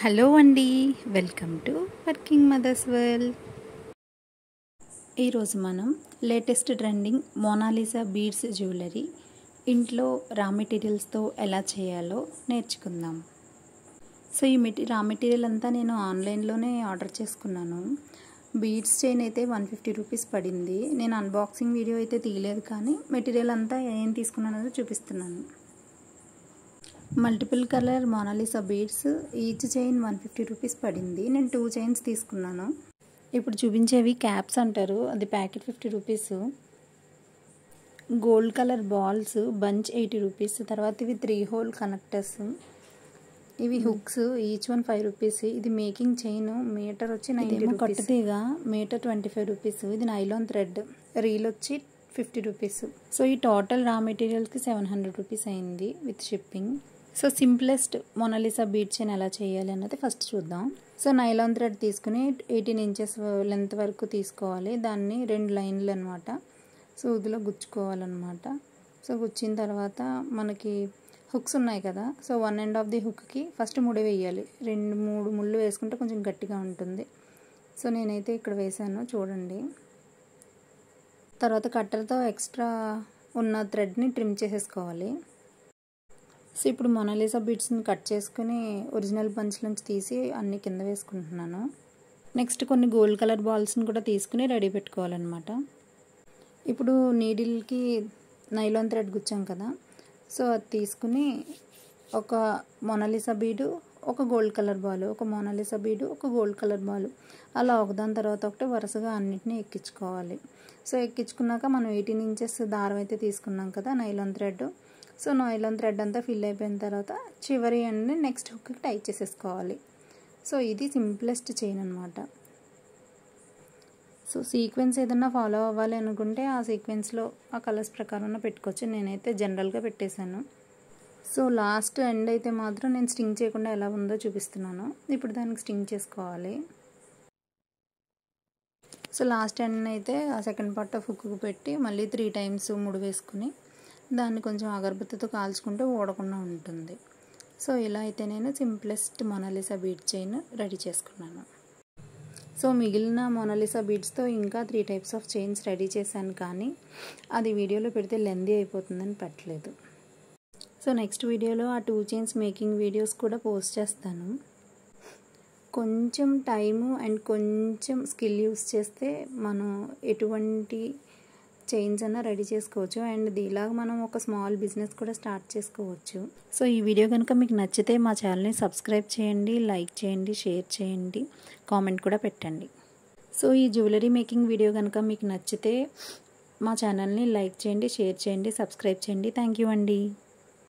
Hello అండి, welcome to working mothers world. ఈరోజు మనం latest trending Mona Lisa beads jewellery ఇంట్లో రా మెటీరియల్స్తో ఎలా చేయాలో నేర్చుకుందాం. సో ఈ రా మెటీరియల్ అంతా నేను ఆన్లైన్లోనే ఆర్డర్ చేసుకున్నాను. బీడ్స్ చైన్ అయితే 150 రూపీస్ పడింది. నేను అన్బాక్సింగ్ వీడియో అయితే తీయలేదు, కానీ మెటీరియల్ అంతా ఏం తీసుకున్నానో చూపిస్తున్నాను. Multiple colour Mona Lisa beads, each chain 150 rupees పడింది. నేను 2 చైన్స్ తీసుకున్నాను. ఇప్పుడు చూపించేవి క్యాప్స్ అంటారు, అది packet 50 rupees. Gold colour balls bunch 80 rupees. తర్వాత ఇవి 3 హోల్ కనెక్టర్స్, ఇవి హుక్స్, ఈచ్ వన్ 5 రూపీస్. ఇది మేకింగ్ చైన్, మీటర్ వచ్చి 90 రూపీస్. కట్టుతీగా మీటర్ 25 రూపీస్. ఇది నైలాన్ థ్రెడ్, రీల్ వచ్చి 50 రూపీస్. సో ఈ టోటల్ రా మెటీరియల్స్కి 700 రూపీస్ అయింది with shipping. So simplest Mona Lisa bead chain ఎలా చేయాలి అన్నది ఫస్ట్ చూద్దాం. సో నైలాన్ థ్రెడ్ తీసుకుని 18 ఇంచెస్ లెంత్ వరకు తీసుకోవాలి. దాన్ని 2 లైన్లు అనమాట సూదిలో గుచ్చుకోవాలన్నమాట. సో గుచ్చిన తర్వాత మనకి హుక్స్ ఉన్నాయి కదా, సో 1.5 ది హుక్కి ఫస్ట్ ముడి వేయాలి. 2-3 ముళ్ళు వేసుకుంటే కొంచెం గట్టిగా ఉంటుంది. సో నేనైతే ఇక్కడ వేసాను, చూడండి. తర్వాత కట్టర్తో ఎక్స్ట్రా ఉన్న థ్రెడ్ని ట్రిమ్ చేసేసుకోవాలి. సో ఇప్పుడు మోనాలిసా బీడ్స్ని కట్ చేసుకుని ఒరిజినల్ బంచ్ నుంచి తీసి అన్ని కింద వేసుకుంటున్నాను. నెక్స్ట్ కొన్ని గోల్డ్ కలర్ బాల్స్ని కూడా తీసుకుని రెడీ పెట్టుకోవాలన్నమాట. ఇప్పుడు నీడిల్కి నైలాన్ థ్రెడ్ గుచ్చాం కదా, సో అది తీసుకుని ఒక మోనాలిసా బీడు, ఒక గోల్డ్ కలర్ బాల్, ఒక మోనాలిసా బీడు, ఒక గోల్డ్ కలర్ బాల్, అలా ఒకదాని తర్వాత ఒకటి వరుసగా అన్నిటినీ ఎక్కించుకోవాలి. సో ఎక్కించుకున్నాక మనం 18 ఇంచెస్ దారం అయితే తీసుకున్నాం కదా nylon thread. So nylon thread అంతా ఫిల్ అయిపోయిన తర్వాత చివరి ఎండ్ని నెక్స్ట్ హుక్కి టై చేసేసుకోవాలి. సో ఇది సింప్లెస్ట్ చైన్ అనమాట. సో సీక్వెన్స్ ఏదన్నా ఫాలో అవ్వాలి అనుకుంటే ఆ సీక్వెన్స్లో ఆ కలర్స్ ప్రకారం పెట్టుకోవచ్చు. నేనైతే జనరల్గా పెట్టేశాను. సో లాస్ట్ ఎండ్ అయితే మాత్రం నేను స్టింగ్ చేయకుండా ఎలా ఉందో చూపిస్తున్నాను. ఇప్పుడు దానికి స్టింగ్ చేసుకోవాలి. సో లాస్ట్ ఎండ్ అయితే ఆ సెకండ్ పార్ట్ ఆఫ్ హుక్కు పెట్టి మళ్ళీ 3 టైమ్స్ ముడి వేసుకుని దాన్ని కొంచెం అగరబత్తితో కాల్చుకుంటే ఊడకుండా ఉంటుంది. సో ఇలా అయితే నేను simplest Mona Lisa bead chain ready చేసుకున్నాను. సో మిగిలిన మోనాలిసా బీడ్స్తో ఇంకా 3 టైప్స్ ఆఫ్ చైన్స్ రెడీ చేశాను, కానీ అది వీడియోలో పెడితే లెందీ అయిపోతుందని పెట్టలేదు. సో నెక్స్ట్ వీడియోలో ఆ 2 చైన్స్ మేకింగ్ వీడియోస్ కూడా పోస్ట్ చేస్తాను. కొంచెం టైము అండ్ కొంచెం స్కిల్ యూస్ చేస్తే మనం ఎటువంటి చైన్స్ అన్న రెడీ చేసుకోవచ్చు. అండ్ ఇలాగ మనం ఒక స్మాల్ బిజినెస్ కూడా స్టార్ట్ చేసుకోవచ్చు. సో ఈ వీడియో కనుక మీకు నచ్చితే మా ఛానల్ని సబ్స్క్రైబ్ చేయండి, లైక్ చేయండి, షేర్ చేయండి, కామెంట్ కూడా పెట్టండి. సో ఈ జ్యువెలరీ మేకింగ్ వీడియో కనుక మీకు నచ్చితే మా ఛానల్ని లైక్ చేయండి, షేర్ చేయండి, సబ్స్క్రైబ్ చేయండి. థ్యాంక్ యూ అండి.